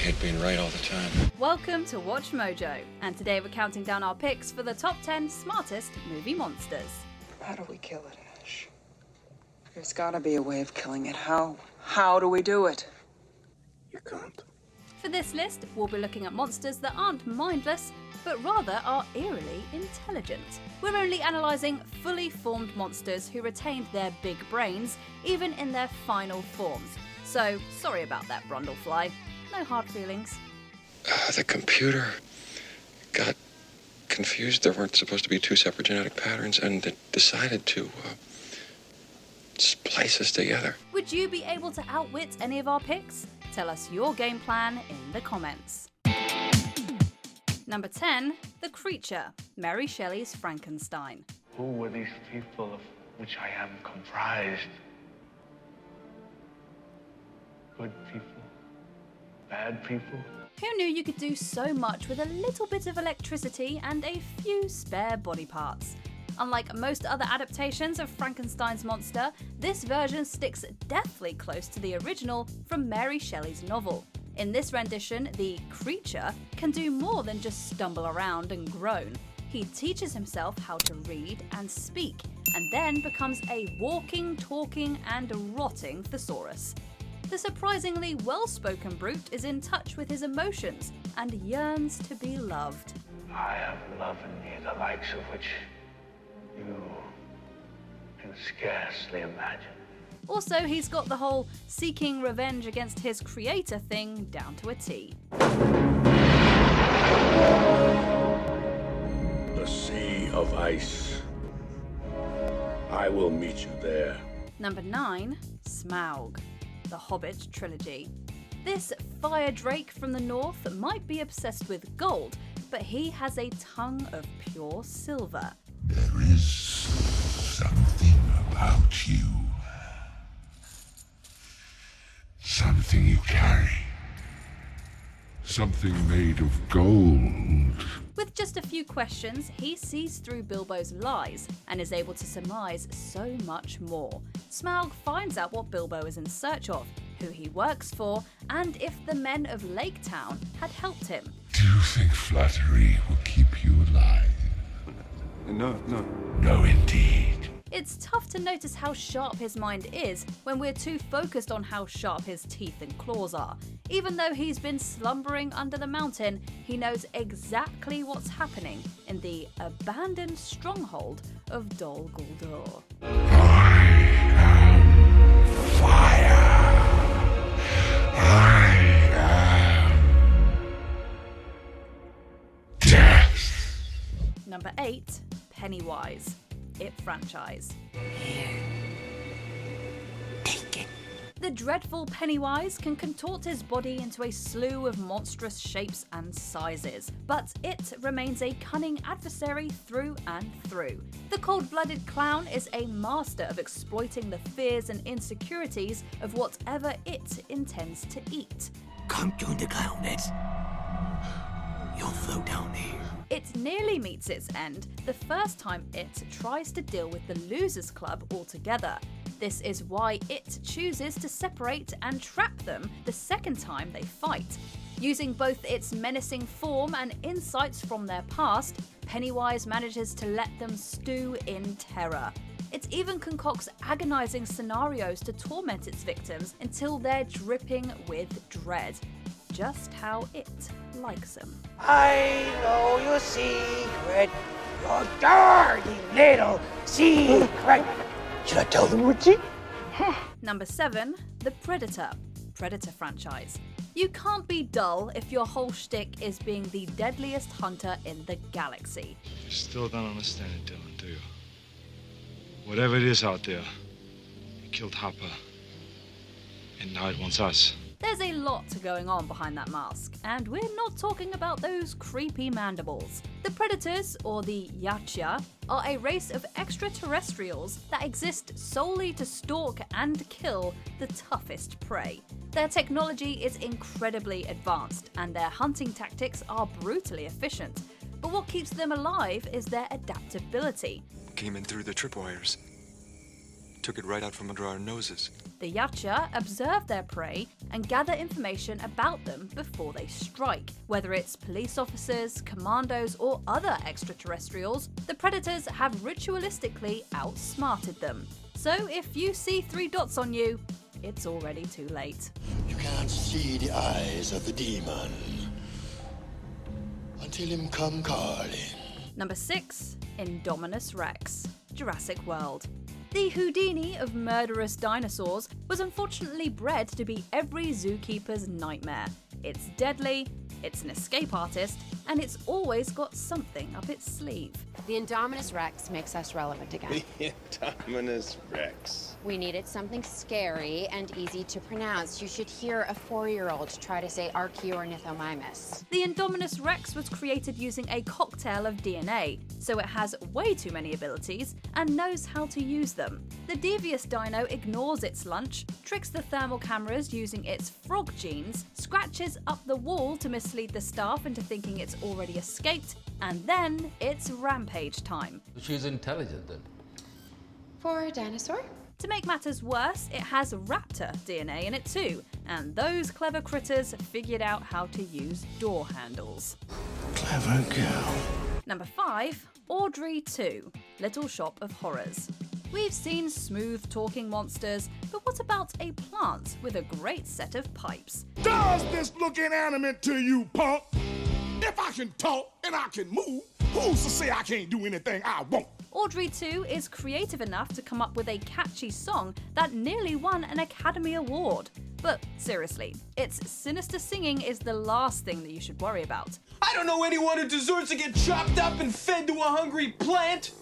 hate being right all the time. Welcome to Watch Mojo, and today we're counting down our picks for the top 10 smartest movie monsters. How do we kill it, Ash? There's gotta be a way of killing it. How? How do we do it? You can't. For this list, we'll be looking at monsters that aren't mindless, but rather are eerily intelligent. We're only analysing fully formed monsters who retained their big brains, even in their final forms. So, sorry about that, Brundlefly. No hard feelings. The computer got confused. There weren't supposed to be two separate genetic patterns, and it decided to splice us together. Would you be able to outwit any of our picks? Tell us your game plan in the comments. Number 10, The Creature, Mary Shelley's Frankenstein. Who were these people of which I am comprised? Good people? Bad people? Who knew you could do so much with a little bit of electricity and a few spare body parts? Unlike most other adaptations of Frankenstein's monster, this version sticks deathly close to the original from Mary Shelley's novel. In this rendition, the creature can do more than just stumble around and groan. He teaches himself how to read and speak, and then becomes a walking, talking, and rotting thesaurus. The surprisingly well-spoken brute is in touch with his emotions and yearns to be loved. I have love in me the likes of which you can scarcely imagine. Also, he's got the whole seeking revenge against his creator thing down to a T. The Sea of Ice. I will meet you there. Number 9, Smaug, the Hobbit trilogy. This fire drake from the north might be obsessed with gold, but he has a tongue of pure silver. There is something about you. Something you carry. Something made of gold. With just a few questions, he sees through Bilbo's lies and is able to surmise so much more. Smaug finds out what Bilbo is in search of, who he works for, and if the men of Lake Town had helped him. Do you think flattery will keep you alive? No. No, indeed. It's tough to notice how sharp his mind is when we're too focused on how sharp his teeth and claws are. Even though he's been slumbering under the mountain, he knows exactly what's happening in the abandoned stronghold of Dol Guldur. I am fire. I am death. Number 8, Pennywise, It franchise. Take it. The dreadful Pennywise can contort his body into a slew of monstrous shapes and sizes, but it remains a cunning adversary through and through. The cold-blooded clown is a master of exploiting the fears and insecurities of whatever it intends to eat. Come join the clownets. You'll float down here. It nearly meets its end the first time it tries to deal with the Losers Club altogether. This is why it chooses to separate and trap them the second time they fight. Using both its menacing form and insights from their past, Pennywise manages to let them stew in terror. It even concocts agonizing scenarios to torment its victims until they're dripping with dread. Just how it likes them. I know your secret, your dirty little secret. Should I tell them, Richie? Number 7, The Predator, Predator franchise. You can't be dull if your whole shtick is being the deadliest hunter in the galaxy. You still don't understand it, Dylan, do you? Whatever it is out there, it killed Hopper, and now it wants us. There's a lot going on behind that mask, and we're not talking about those creepy mandibles. The Predators, or the Yautja, are a race of extraterrestrials that exist solely to stalk and kill the toughest prey. Their technology is incredibly advanced, and their hunting tactics are brutally efficient. But what keeps them alive is their adaptability. Came in through the tripwires. took it right out from under our noses. The Yacha observe their prey and gather information about them before they strike. Whether it's police officers, commandos, or other extraterrestrials, the predators have ritualistically outsmarted them. So if you see 3 dots on you, it's already too late. You can't see the eyes of the demon until him come calling. Number 6. Indominus Rex, Jurassic World. The Houdini of murderous dinosaurs was unfortunately bred to be every zookeeper's nightmare. It's deadly, it's an escape artist, and it's always got something up its sleeve. The Indominus Rex makes us relevant again. The Indominus Rex. We needed something scary and easy to pronounce. You should hear a 4-year-old try to say Archaeornithomimus. The Indominus Rex was created using a cocktail of DNA, so it has way too many abilities and knows how to use them. The devious dino ignores its lunch, tricks the thermal cameras using its frog genes, scratches up the wall to mislead the staff into thinking it's already escaped, and then it's rampage time. She's intelligent then. For a dinosaur? To make matters worse, it has raptor DNA in it too, and those clever critters figured out how to use door handles. Clever girl. Number 5. Audrey 2, Little Shop of Horrors. We've seen smooth talking monsters, but what about a plant with a great set of pipes? Does this look inanimate to you, punk? If I can talk and I can move, who's to say I can't do anything I want? Audrey 2 is creative enough to come up with a catchy song that nearly won an Academy Award. But seriously, its sinister singing is the last thing that you should worry about. I don't know anyone who deserves to get chopped up and fed to a hungry plant!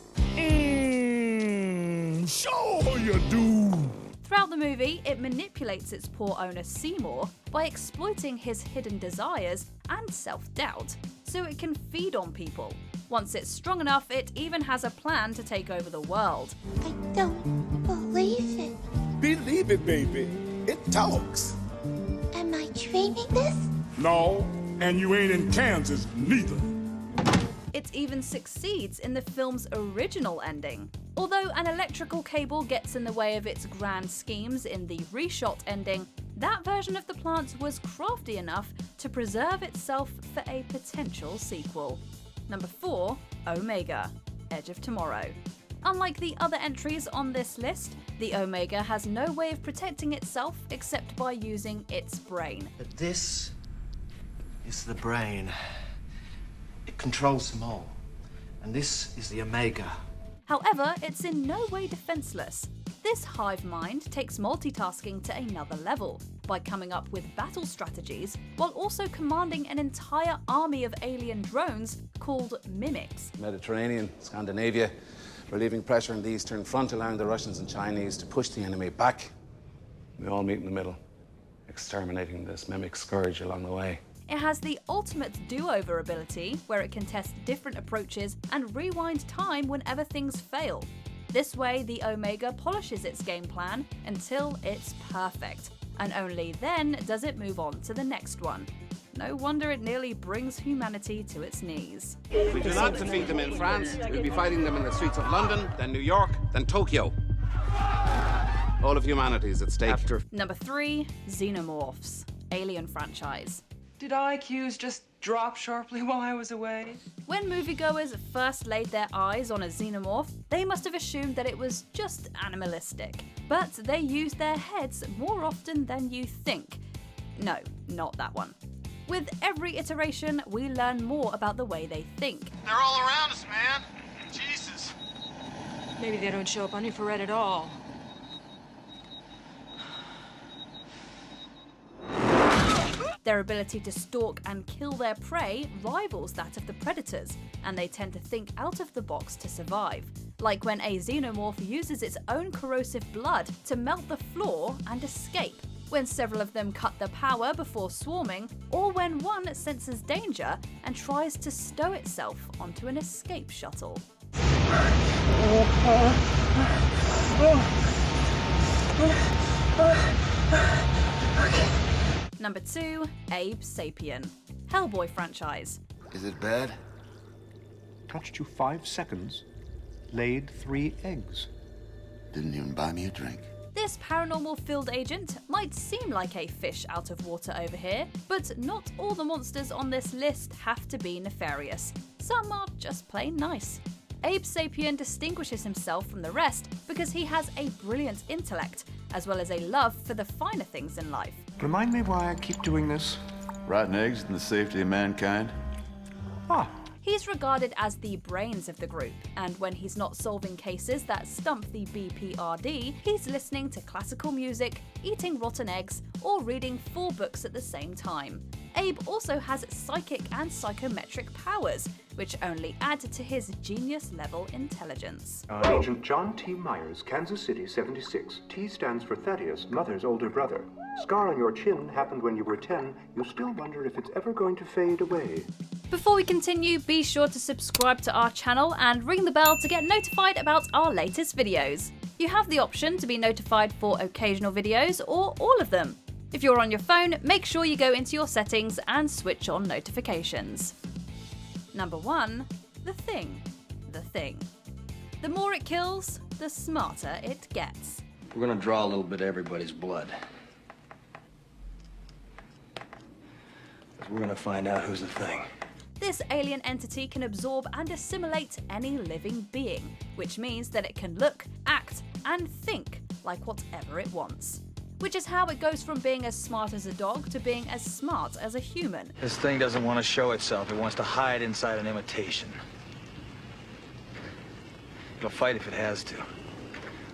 Sure you do! Throughout the movie, it manipulates its poor owner Seymour by exploiting his hidden desires and self-doubt, so it can feed on people. Once it's strong enough, it even has a plan to take over the world. I don't believe it. Believe it, baby. It talks. Am I dreaming this? No, and you ain't in Kansas neither. It even succeeds in the film's original ending. Although an electrical cable gets in the way of its grand schemes in the reshot ending, that version of the plant was crafty enough to preserve itself for a potential sequel. Number 4. Omega, Edge of Tomorrow. Unlike the other entries on this list, the Omega has no way of protecting itself except by using its brain. But this is the brain. It controls them all. And this is the Omega. However, it's in no way defenseless. This hive mind takes multitasking to another level by coming up with battle strategies while also commanding an entire army of alien drones called mimics. Mediterranean, Scandinavia, relieving pressure on the Eastern Front, allowing the Russians and Chinese to push the enemy back. We all meet in the middle, exterminating this mimic scourge along the way. It has the ultimate do-over ability, where it can test different approaches and rewind time whenever things fail. This way, the Omega polishes its game plan until it's perfect, and only then does it move on to the next one. No wonder it nearly brings humanity to its knees. If we do not defeat them in France, we'll be fighting them in the streets of London, then New York, then Tokyo. All of humanity is at stake. Number 3. Xenomorphs, Alien franchise. Did IQs just drop sharply while I was away? When moviegoers first laid their eyes on a xenomorph, they must have assumed that it was just animalistic. But they use their heads more often than you think. No, not that one. With every iteration, we learn more about the way they think. They're all around us, man. Jesus. Maybe they don't show up on infrared at all. Their ability to stalk and kill their prey rivals that of the predators, and they tend to think out of the box to survive. Like when a xenomorph uses its own corrosive blood to melt the floor and escape, when several of them cut the power before swarming, or when one senses danger and tries to stow itself onto an escape shuttle. Number 2. Abe Sapien, Hellboy franchise. Is it bad? Touched you 5 seconds, laid 3 eggs. Didn't even buy me a drink. This paranormal field agent might seem like a fish out of water over here, but not all the monsters on this list have to be nefarious. Some are just plain nice. Abe Sapien distinguishes himself from the rest because he has a brilliant intellect, as well as a love for the finer things in life. Remind me why I keep doing this? Rotten eggs and the safety of mankind. Ah. He's regarded as the brains of the group, and when he's not solving cases that stump the BPRD, he's listening to classical music, eating rotten eggs, or reading 4 books at the same time. Abe also has psychic and psychometric powers, which only add to his genius-level intelligence. Agent John T. Myers, Kansas City, 76. T stands for Thaddeus, Mother's older brother. Scar on your chin happened when you were 10. You still wonder if it's ever going to fade away. Before we continue, be sure to subscribe to our channel and ring the bell to get notified about our latest videos. You have the option to be notified for occasional videos or all of them. If you're on your phone, make sure you go into your settings and switch on notifications. Number 1. The Thing. The Thing. The more it kills, the smarter it gets. We're gonna draw a little bit of everybody's blood. We're gonna find out who's the Thing. This alien entity can absorb and assimilate any living being, which means that it can look, act, and think like whatever it wants. Which is how it goes from being as smart as a dog to being as smart as a human. This thing doesn't want to show itself. It wants to hide inside an imitation. It'll fight if it has to,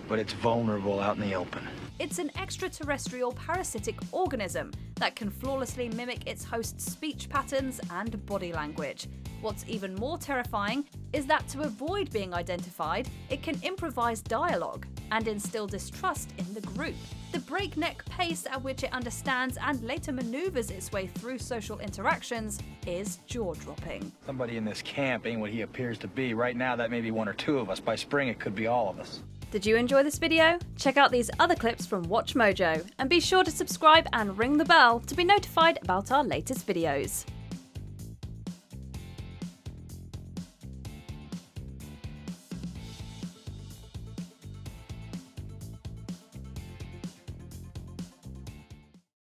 but it's vulnerable out in the open. It's an extraterrestrial parasitic organism that can flawlessly mimic its host's speech patterns and body language. What's even more terrifying is that to avoid being identified, it can improvise dialogue and instill distrust in the group. The breakneck pace at which it understands and later maneuvers its way through social interactions is jaw-dropping. Somebody in this camp ain't what he appears to be. Right now, that may be 1 or 2 of us. By spring, it could be all of us. Did you enjoy this video? Check out these other clips from WatchMojo, and be sure to subscribe and ring the bell to be notified about our latest videos.